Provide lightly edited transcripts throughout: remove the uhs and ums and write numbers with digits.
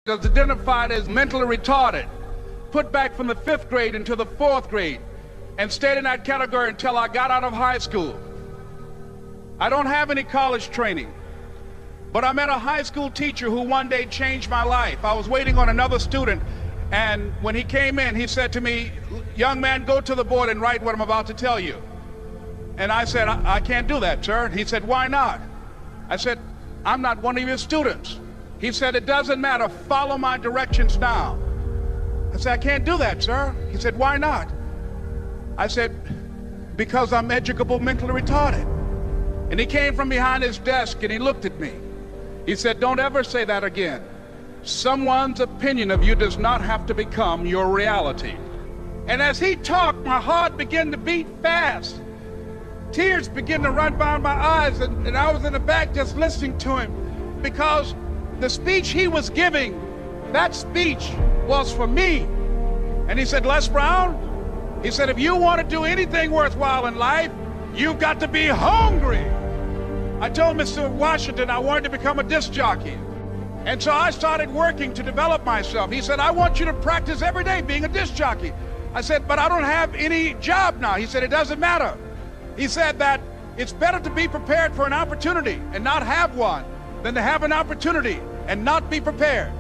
was identified as mentally retarded, put back from the 5th grade into the 4th grade, and stayed in that category until I got out of high school. I don't have any college training, but I met a high school teacher who one day changed my life. I was waiting on another student, and when he came in, he said to me, "Young man, go to the board and write what I'm about to tell you." And I said, I can't do that, sir. He said, "Why not?" I said, "I'm not one of your students." He said, "It doesn't matter, follow my directions now." I said, "I can't do that, sir." He said, "Why not?" I said, "Because I'm educable mentally retarded." And he came from behind his desk and he looked at me. He said, "Don't ever say that again. Someone's opinion of you does not have to become your reality." And as he talked, my heart began to beat fast. Tears began to run down my eyes, and I was in the back just listening to him, because the speech he was giving, that speech was for me. And he said, "Les Brown," he said, "if you want to do anything worthwhile in life, you've got to be hungry." I told Mr. Washington I wanted to become a disc jockey. And so I started working to develop myself. He said, "I want you to practice every day being a disc jockey." I said, "But I don't have any job now." He said, "It doesn't matter." He said that it's better to be prepared for an opportunity and not have one than to have an opportunity and not be prepared.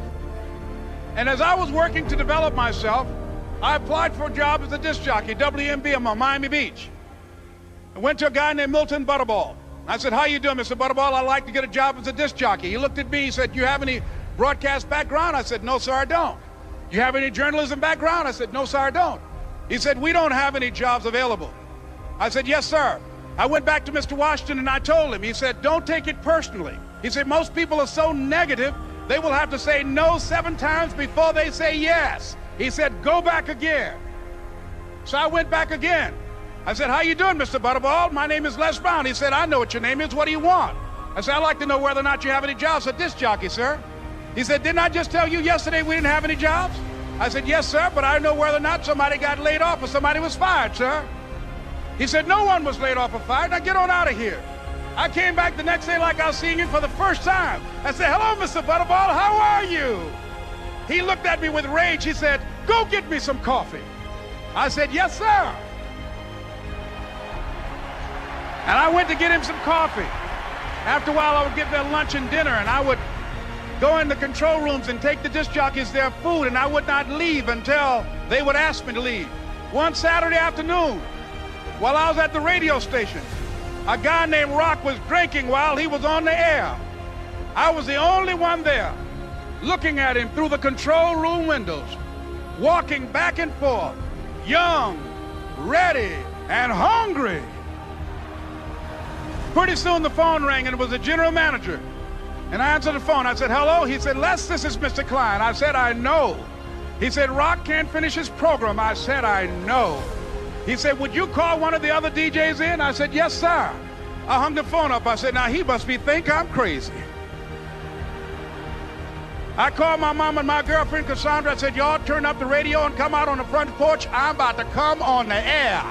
And as I was working to develop myself, I applied for a job as a disc jockey, WMB, on Miami Beach. I went to a guy named Milton Butterball. I said, "How you doing, Mr. Butterball? I'd like to get a job as a disc jockey." He looked at me, he said, "You have any broadcast background?" I said, "No, sir, I don't." "You have any journalism background?" I said, "No, sir, I don't." He said, "We don't have any jobs available." I said, "Yes, sir." I went back to Mr. Washington and I told him. He said, "Don't take it personally." He said, "Most people are so negative, they will have to say no 7 times before they say yes." He said, "Go back again." So I went back again. I said, "How you doing, Mr. Butterball? My name is Les Brown." He said, "I know what your name is. What do you want?" I said, "I'd like to know whether or not you have any jobs as a disc jockey, sir." He said, "Didn't I just tell you yesterday we didn't have any jobs?" I said, "Yes, sir, but I know whether or not somebody got laid off or somebody was fired, sir." He said, "No one was laid off or fired. Now get on out of here." I came back the next day like I was seeing him for the first time. I said, "Hello, Mr. Butterball, how are you?" He looked at me with rage. He said, "Go get me some coffee." I said, "Yes, sir." And I went to get him some coffee. After a while, I would get their lunch and dinner, and I would go in the control rooms and take the disc jockeys their food, and I would not leave until they would ask me to leave. One Saturday afternoon, while I was at the radio station, a guy named Rock was drinking while he was on the air. I was the only one there, looking at him through the control room windows, walking back and forth, young, ready, and hungry. Pretty soon the phone rang, and it was the general manager. And I answered the phone. I said, "Hello?" He said, "Les, this is Mr. Klein." I said, "I know." He said, "Rock can't finish his program." I said, "I know." He said, "Would you call one of the other DJs in?" I said, "Yes, sir." I hung the phone up. I said, "Now he must think I'm crazy." I called my mom and my girlfriend, Cassandra. I said, "Y'all turn up the radio and come out on the front porch. I'm about to come on the air."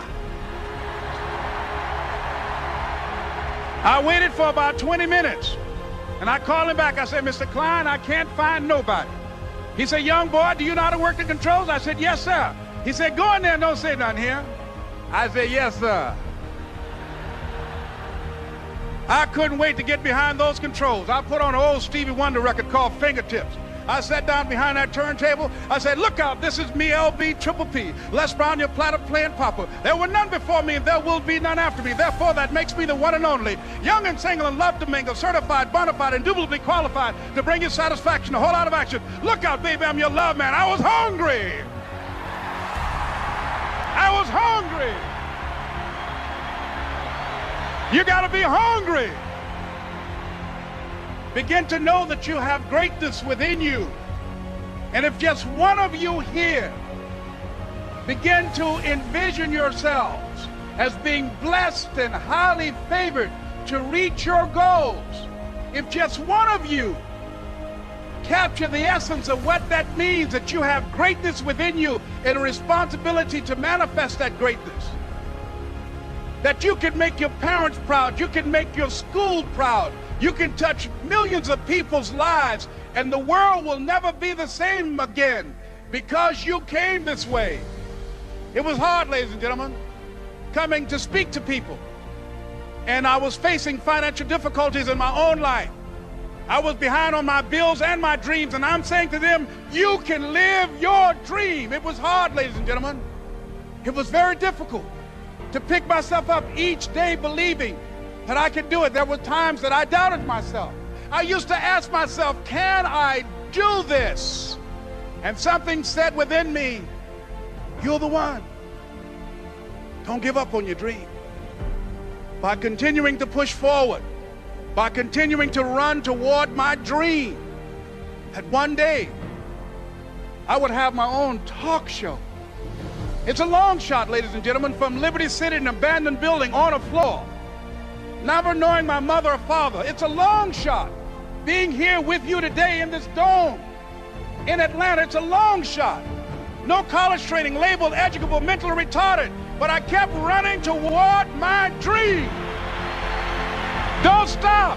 I waited for about 20 minutes, and I called him back. I said, "Mr. Klein, I can't find nobody." He said, "Young boy, do you know how to work the controls?" I said, "Yes, sir." He said, "Go in there and don't say nothing here." I said, "Yes, sir." I couldn't wait to get behind those controls. I put on an old Stevie Wonder record called Fingertips. I sat down behind that turntable. I said, "Look out, this is me, LB Triple P, Les Brown, your platter playing papa. There were none before me, and there will be none after me. Therefore, that makes me the one and only. Young and single and love to mingle, certified, bona fide, indubitably qualified to bring you satisfaction, a whole lot of action. Look out, baby, I'm your love man." I was hungry. I was hungry. You got to be hungry. Begin to know that you have greatness within you. And if just one of you here begin to envision yourselves as being blessed and highly favored to reach your goals, if just one of you capture the essence of what that means, that you have greatness within you and a responsibility to manifest that greatness, that you can make your parents proud, you can make your school proud, you can touch millions of people's lives And the world will never be the same again because you came this way. It was hard, ladies and gentlemen, coming to speak to people. And I was facing financial difficulties in my own life. I was behind on my bills and my dreams, and I'm saying to them, you can live your dream. It was hard, ladies and gentlemen. It was very difficult to pick myself up each day believing that I could do it. There were times that I doubted myself. I used to ask myself, can I do this? And something said within me, you're the one. Don't give up on your dream. By continuing to push forward, by continuing to run toward my dream, that one day I would have my own talk show. It's a long shot, ladies and gentlemen, from Liberty City, an abandoned building on a floor, never knowing my mother or father. It's a long shot. Being here with you today in this dome in Atlanta, it's a long shot. No college training, labeled educable, mentally retarded, but I kept running toward my dream. Don't stop.